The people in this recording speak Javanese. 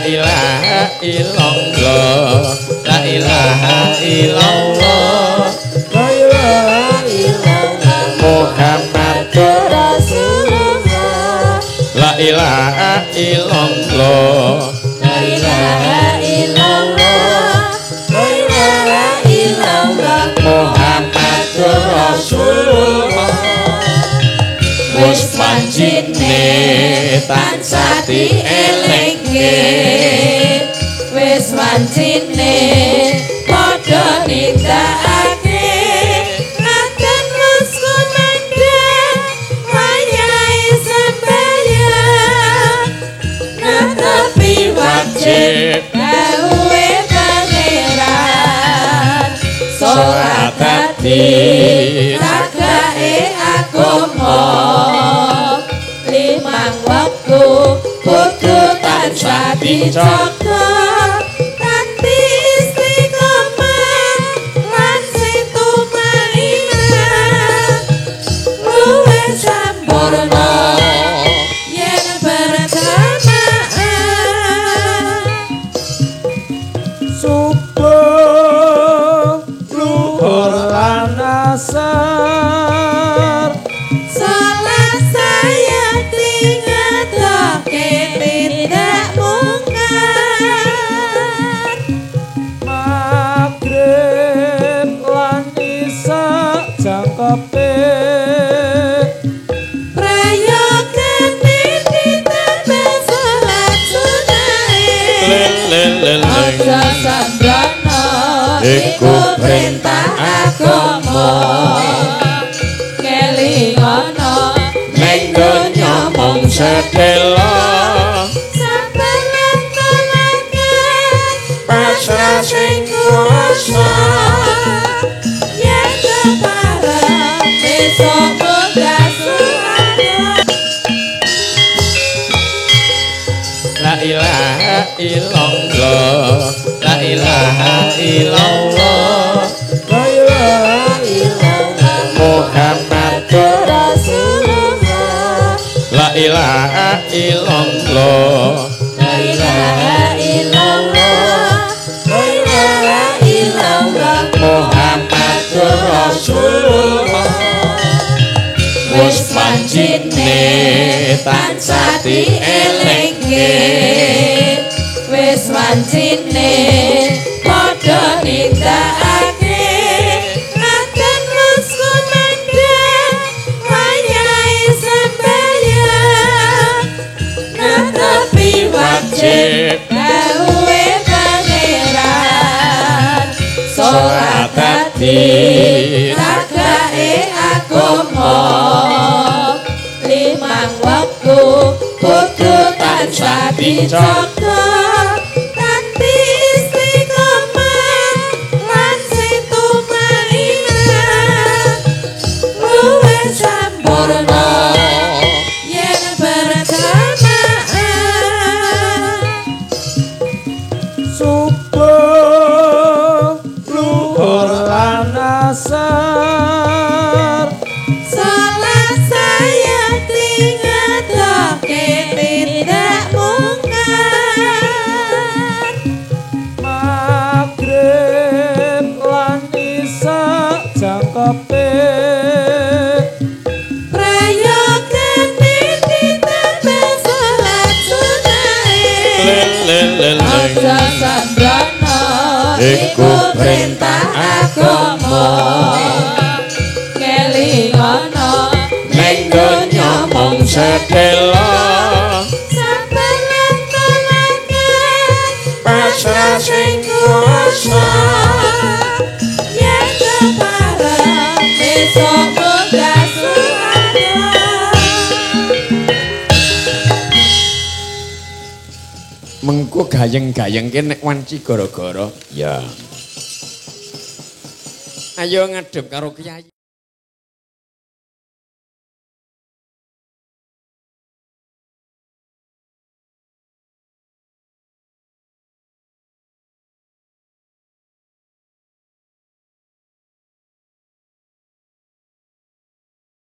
ilaha illallah la ilaha illallah la ilaha illallah Muhammadur Rasulullah la ilaha illallah la ilaha illallah la ilaha illallah Muhammadur Rasulullah wis pancine tansah dielingke wis pancine padha nindakake akan wis kumandhang wayahe sembahyang netepi wajib dawuhe pangeran salat ati rakae agama limang wektu kudu tansah dijaga kanthi istiqomah lan sing tumainah luwih sampurna yen berjamaah subuh luhur lan asar salat saya dingetake tidak mungkar maghrib lan isya jangkepe prayogane ditambah salat sunahe aja sambrana iku perintah agama kelingono ning donya mung sedelo sabar lakone pasrah sing kuasa yen kepareng besok munggah suara la ilaha illallah la ilaha illallah la ilaha illallah Muhammadur Rasulullah la ilaha illallah la ilaha illallah la ilaha illallah Muhammadur Rasulullah wis pancine tansah dielingke wis pancine padha nindakake akan wis kumandhang wayahe sembahyang netepi wajib dawuhe pangeran salat ati rakae agama limang wektu kudu tansah dijaga kanthi istiqomah lan sing tumainah luwih sampurna yen berjamaah subuh luhur lan asar salat saya dingetake tidak mungkar maghrib lan isya jangkepe prayogane ditambah salat sunahe aja sambrana iku perintah agama kelingono ning donya mung sedelo sabar lakone pasrah sing kuasa yen kepareng besok munggah suara mengko gayeng-gayengke nek wanci gara-gara ya ayo ngadep karo kiai